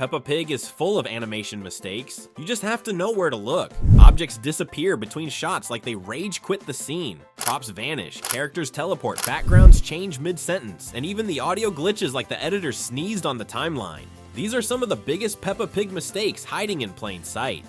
Peppa Pig is full of animation mistakes. You just have to know where to look. Objects disappear between shots like they rage quit the scene. Props vanish, characters teleport, backgrounds change mid-sentence, and even the audio glitches like the editor sneezed on the timeline. These are some of the biggest Peppa Pig mistakes hiding in plain sight.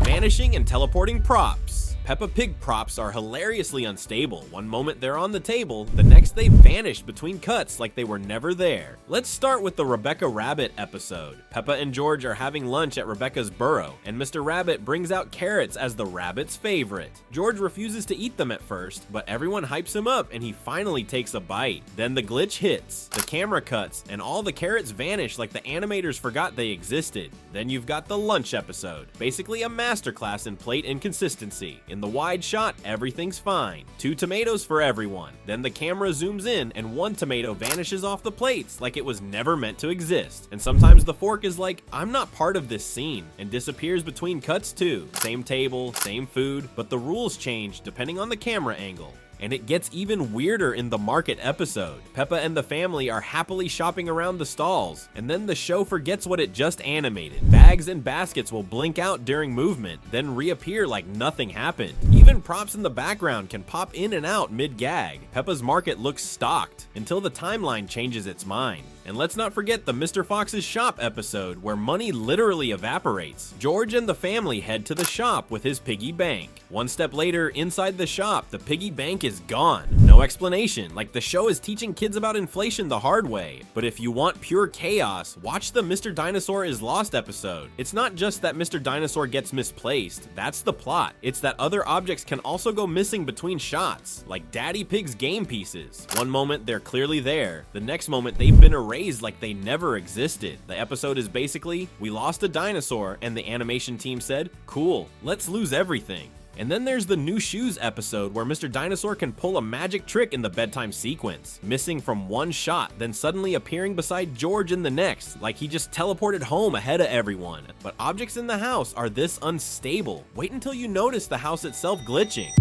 Vanishing and teleporting props. Peppa Pig props are hilariously unstable. One moment they're on the table, the next they vanish between cuts like they were never there. Let's start with the Rebecca Rabbit episode. Peppa and George are having lunch at Rebecca's burrow, and Mr. Rabbit brings out carrots as the rabbit's favorite. George refuses to eat them at first, but everyone hypes him up and he finally takes a bite. Then the glitch hits, the camera cuts, and all the carrots vanish like the animators forgot they existed. Then you've got the lunch episode, basically a masterclass in plate inconsistency. In the wide shot, everything's fine. 2 tomatoes for everyone. Then the camera zooms in and 1 tomato vanishes off the plates like it was never meant to exist. And sometimes the fork is like, I'm not part of this scene, and disappears between cuts too. Same table, same food, but the rules change depending on the camera angle. And it gets even weirder in the market episode. Peppa and the family are happily shopping around the stalls, and then the show forgets what it just animated. Bags and baskets will blink out during movement, then reappear like nothing happened. Even props in the background can pop in and out mid-gag. Peppa's market looks stocked until the timeline changes its mind. And let's not forget the Mr. Fox's shop episode where money literally evaporates. George and the family head to the shop with his piggy bank. One step later, inside the shop, the piggy bank is gone. No explanation, like the show is teaching kids about inflation the hard way. But if you want pure chaos, watch the Mr. Dinosaur is Lost episode. It's not just that Mr. Dinosaur gets misplaced, that's the plot. It's that other objects can also go missing between shots, like Daddy Pig's game pieces. One moment they're clearly there, the next moment they've been erased like they never existed. The episode is basically, we lost a dinosaur and the animation team said, cool, let's lose everything. And then there's the New Shoes episode where Mr. Dinosaur can pull a magic trick in the bedtime sequence, missing from one shot, then suddenly appearing beside George in the next, like he just teleported home ahead of everyone. But objects in the house are this unstable. Wait until you notice the house itself glitching.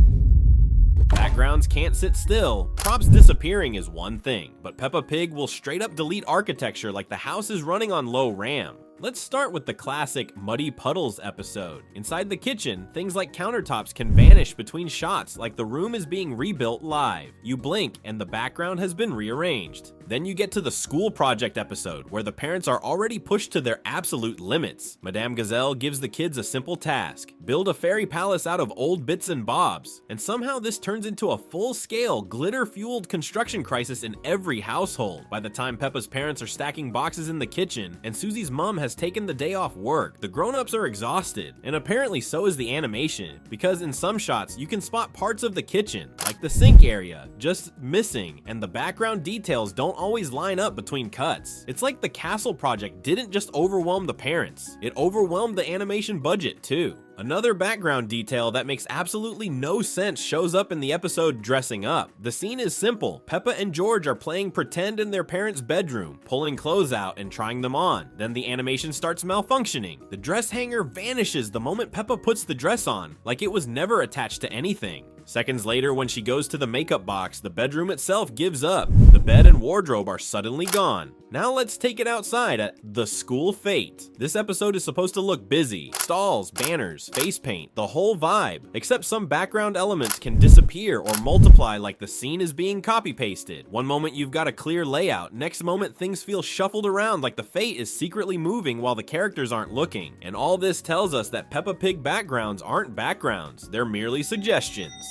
Backgrounds can't sit still. Props disappearing is one thing, but Peppa Pig will straight up delete architecture like the house is running on low RAM. Let's start with the classic Muddy Puddles episode. Inside the kitchen, things like countertops can vanish between shots like the room is being rebuilt live. You blink and the background has been rearranged. Then you get to the school project episode where the parents are already pushed to their absolute limits. Madame Gazelle gives the kids a simple task: build a fairy palace out of old bits and bobs. And somehow this turns into a full-scale, glitter-fueled construction crisis in every household. By the time Peppa's parents are stacking boxes in the kitchen and Susie's mom has taken the day off work, the grown-ups are exhausted. And apparently so is the animation, because in some shots you can spot parts of the kitchen, like the sink area, just missing, and the background details don't always line up between cuts. It's like the castle project didn't just overwhelm the parents, it overwhelmed the animation budget too. Another background detail that makes absolutely no sense shows up in the episode Dressing Up. The scene is simple. Peppa and George are playing pretend in their parents' bedroom, pulling clothes out and trying them on. Then the animation starts malfunctioning. The dress hanger vanishes the moment Peppa puts the dress on, like it was never attached to anything. Seconds later, when she goes to the makeup box, the bedroom itself gives up. The bed and wardrobe are suddenly gone. Now let's take it outside at The School Fete. This episode is supposed to look busy. Stalls, banners, face paint, the whole vibe. Except some background elements can disappear or multiply like the scene is being copy-pasted. One moment you've got a clear layout, next moment things feel shuffled around like the fete is secretly moving while the characters aren't looking. And all this tells us that Peppa Pig backgrounds aren't backgrounds, they're merely suggestions.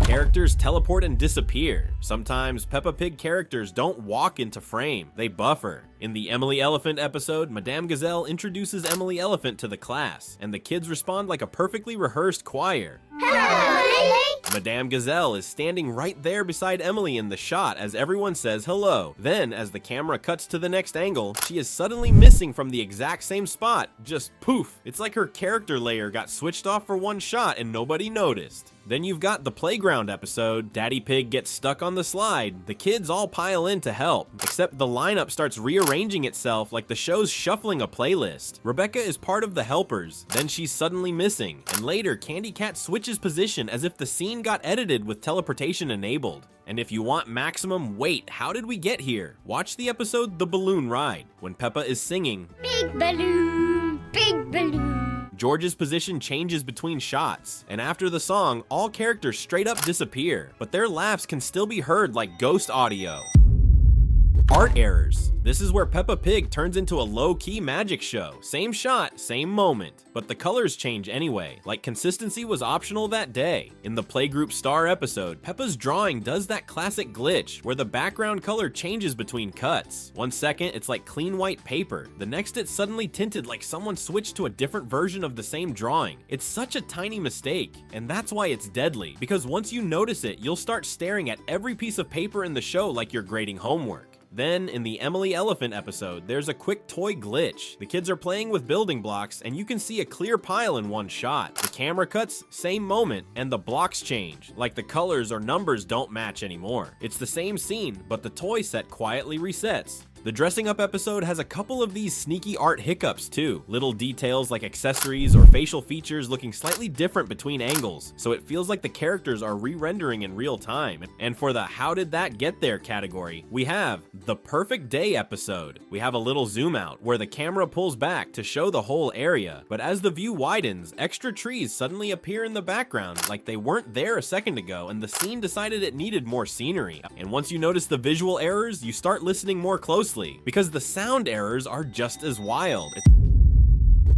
Characters teleport and disappear. Sometimes Peppa Pig characters don't walk into frame, they buffer. In the Emily Elephant episode, Madame Gazelle introduces Emily Elephant to the class, and the kids respond like a perfectly rehearsed choir. Hello, Emily! Madame Gazelle is standing right there beside Emily in the shot as everyone says hello. Then, as the camera cuts to the next angle, she is suddenly missing from the exact same spot. Just poof! It's like her character layer got switched off for one shot and nobody noticed. Then you've got the playground episode. Daddy Pig gets stuck on the slide. The kids all pile in to help, except the lineup starts rearranging itself like the show's shuffling a playlist. Rebecca is part of the helpers, then she's suddenly missing, and later Candy Cat switches position as if the scene got edited with teleportation enabled. And if you want maximum wait, how did we get here? Watch the episode The Balloon Ride, when Peppa is singing, Big balloon, big balloon. George's position changes between shots, and after the song, all characters straight up disappear, but their laughs can still be heard like ghost audio. Art errors. This is where Peppa Pig turns into a low-key magic show. Same shot, same moment, but the colors change anyway, like consistency was optional that day. In the Playgroup Star episode, Peppa's drawing does that classic glitch where the background color changes between cuts. 1 second, it's like clean white paper. The next, it's suddenly tinted like someone switched to a different version of the same drawing. It's such a tiny mistake, and that's why it's deadly, because once you notice it, you'll start staring at every piece of paper in the show like you're grading homework. Then, in the Emily Elephant episode, there's a quick toy glitch. The kids are playing with building blocks, and you can see a clear pile in one shot. The camera cuts, same moment, and the blocks change, like the colors or numbers don't match anymore. It's the same scene, but the toy set quietly resets. The dressing up episode has a couple of these sneaky art hiccups too. Little details like accessories or facial features looking slightly different between angles, so it feels like the characters are re-rendering in real time. And for the how did that get there category, we have the perfect day episode. We have a little zoom out where the camera pulls back to show the whole area, but as the view widens, extra trees suddenly appear in the background like they weren't there a second ago, and the scene decided it needed more scenery. And once you notice the visual errors, you start listening more closely, because the sound errors are just as wild.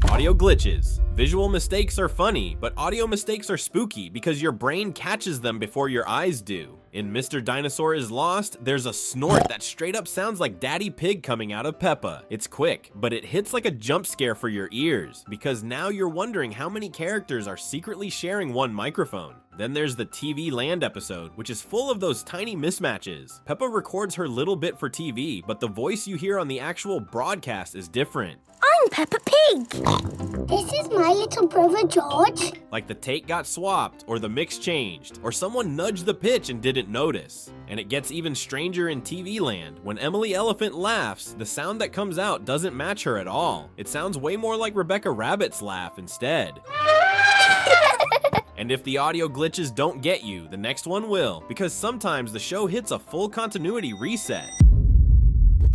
Audio glitches. Visual mistakes are funny, but audio mistakes are spooky because your brain catches them before your eyes do. In Mr. Dinosaur is Lost, there's a snort that straight up sounds like Daddy Pig coming out of Peppa. It's quick, but it hits like a jump scare for your ears, because now you're wondering how many characters are secretly sharing one microphone. Then there's the TV Land episode, which is full of those tiny mismatches. Peppa records her little bit for TV, but the voice you hear on the actual broadcast is different. I'm Peppa Pig. This is my little brother George. Like the take got swapped, or the mix changed, or someone nudged the pitch and didn't notice. And it gets even stranger in TV Land. When Emily Elephant laughs, the sound that comes out doesn't match her at all. It sounds way more like Rebecca Rabbit's laugh instead. And if the audio glitches don't get you, the next one will, because sometimes the show hits a full continuity reset.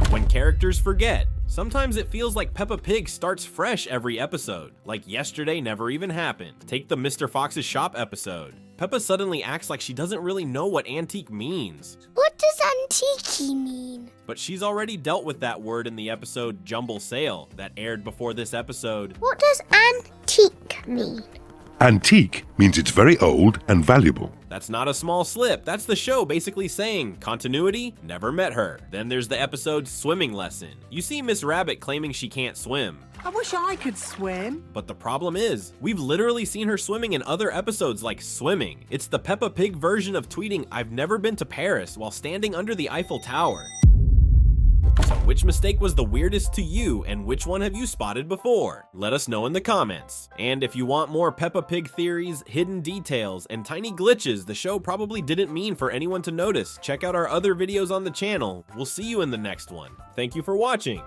When characters forget. Sometimes it feels like Peppa Pig starts fresh every episode, like yesterday never even happened. Take the Mr. Fox's Shop episode. Peppa suddenly acts like she doesn't really know what antique means. What does antique mean? But she's already dealt with that word in the episode Jumble Sale that aired before this episode. What does antique mean? Antique means it's very old and valuable. That's not a small slip. That's the show basically saying, continuity, never met her. Then there's the episode Swimming Lesson. You see Miss Rabbit claiming she can't swim. I wish I could swim. But the problem is, we've literally seen her swimming in other episodes like Swimming. It's the Peppa Pig version of tweeting, "I've never been to Paris," while standing under the Eiffel Tower. So which mistake was the weirdest to you, and which one have you spotted before? Let us know in the comments. And if you want more Peppa Pig theories, hidden details, and tiny glitches the show probably didn't mean for anyone to notice, check out our other videos on the channel. We'll see you in the next one. Thank you for watching.